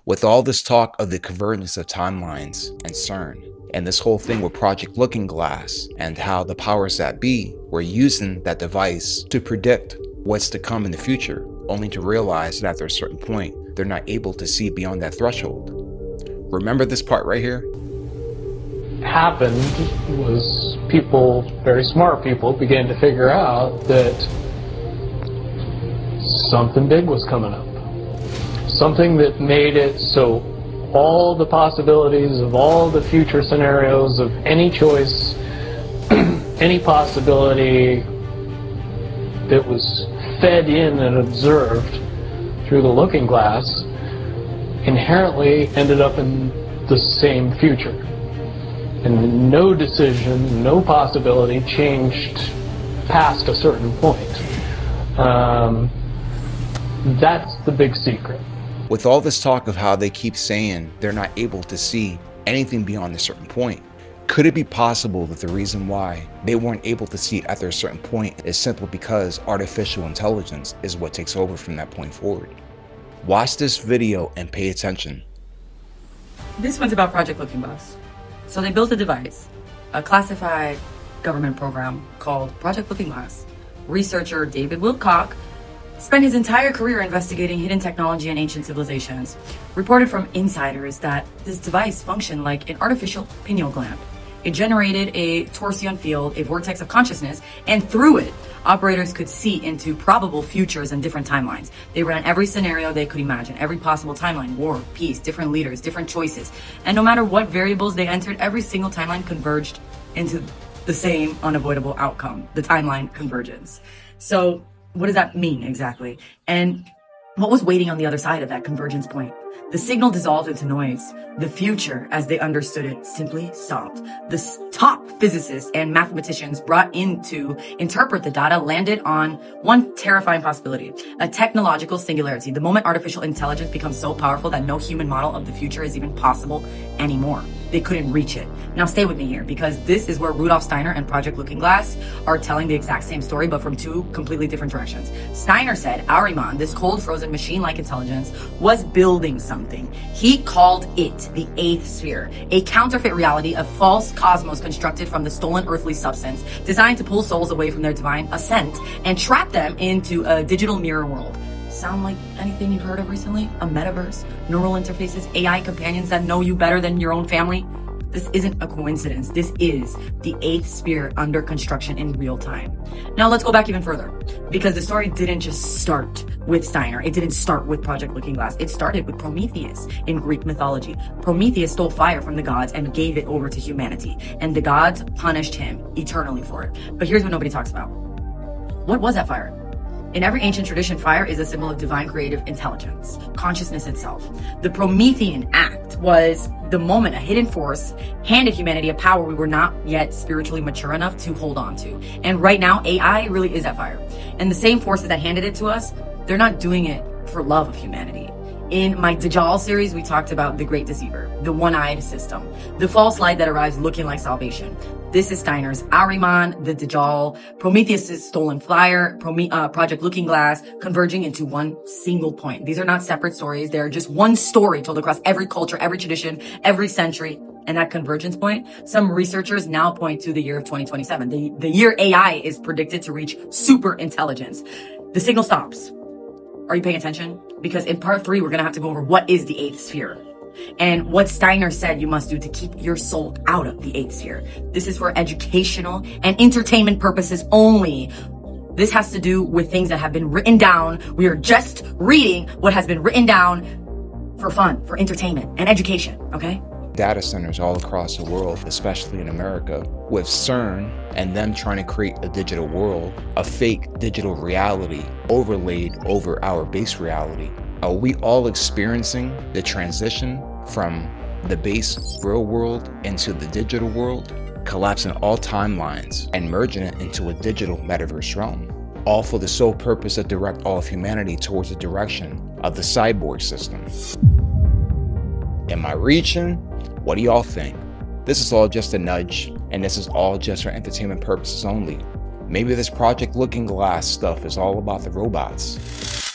With all this talk of the convergence of timelines and CERN, and this whole thing with Project Looking Glass, and how the powers that be were using that device to predict what's to come in the future, only to realize that after a certain point, they're not able to see beyond that threshold. Remember this part right here? Happened was people, very smart people, began to figure out that something big was coming up. Something that made it so all the possibilities of all the future scenarios of any choice, any possibility that was fed in and observed through the looking glass inherently ended up in the same future. And no decision, no possibility changed past a certain point. That's the big secret. With all this talk of how they keep saying they're not able to see anything beyond a certain point, could it be possible that the reason why they weren't able to see after a certain point is simply because artificial intelligence is what takes over from that point forward? Watch this video and pay attention. This one's about Project Looking Glass. So they built a device, a classified government program called Project Looking Glass. Researcher David Wilcock spent his entire career investigating hidden technology and ancient civilizations. Reported from insiders that this device functioned like an artificial pineal gland. It generated a torsion field, a vortex of consciousness, and through it, operators could see into probable futures and different timelines. They ran every scenario they could imagine, every possible timeline, war, peace, different leaders, different choices. And no matter what variables they entered, every single timeline converged into the same unavoidable outcome, the timeline convergence. So what does that mean exactly? And what was waiting on the other side of that convergence point? The signal dissolved into noise. The future, as they understood it, simply stopped. The top physicists and mathematicians brought in to interpret the data landed on one terrifying possibility, a technological singularity. The moment artificial intelligence becomes so powerful that no human model of the future is even possible anymore. They couldn't reach it. Now stay with me here, because this is where Rudolf Steiner and Project Looking Glass are telling the exact same story, but from two completely different directions. Steiner said Ahriman, this cold frozen machine-like intelligence, was building something. He called it the eighth sphere, a counterfeit reality, a false cosmos constructed from the stolen earthly substance, designed to pull souls away from their divine ascent and trap them into a digital mirror world. Sound like anything you've heard of recently? A metaverse, neural interfaces, AI companions that know you better than your own family? This isn't a coincidence. This is the eighth sphere under construction in real time. Now let's go back even further, because the story didn't just start with Steiner. It didn't start with Project Looking Glass. It started with Prometheus in Greek mythology. Prometheus stole fire from the gods and gave it over to humanity, and the gods punished him eternally for it. But here's what nobody talks about. What was that fire? In every ancient tradition, fire is a symbol of divine creative intelligence, consciousness itself. The Promethean act was the moment a hidden force handed humanity a power we were not yet spiritually mature enough to hold on to. And right now, AI really is that fire. And the same forces that handed it to us, they're not doing it for love of humanity. In my Dajjal series, we talked about the Great Deceiver, the one-eyed system, the false light that arrives looking like salvation. This is Steiner's Ahriman, the Dajjal, Prometheus' stolen fire, Project Looking Glass, converging into one single point. These are not separate stories. They're just one story told across every culture, every tradition, every century. And that convergence point, some researchers now point to the year of 2027, the year AI is predicted to reach super intelligence. The signal stops. Are you paying attention? Because in part 3, we're going to have to go over what is the eighth sphere and what Steiner said you must do to keep your soul out of the eighth sphere. This is for educational and entertainment purposes only. This has to do with things that have been written down. We are just reading what has been written down for fun, for entertainment and education, okay? Data centers all across the world, especially in America, with CERN and them trying to create a digital world, a fake digital reality overlaid over our base reality. Are we all experiencing the transition from the base real world into the digital world, collapsing all timelines and merging it into a digital metaverse realm, all for the sole purpose to direct all of humanity towards the direction of the cyborg system? Am I reaching? What do y'all think? This is all just a nudge, and this is all just for entertainment purposes only. Maybe this Project Looking Glass stuff is all about the robots.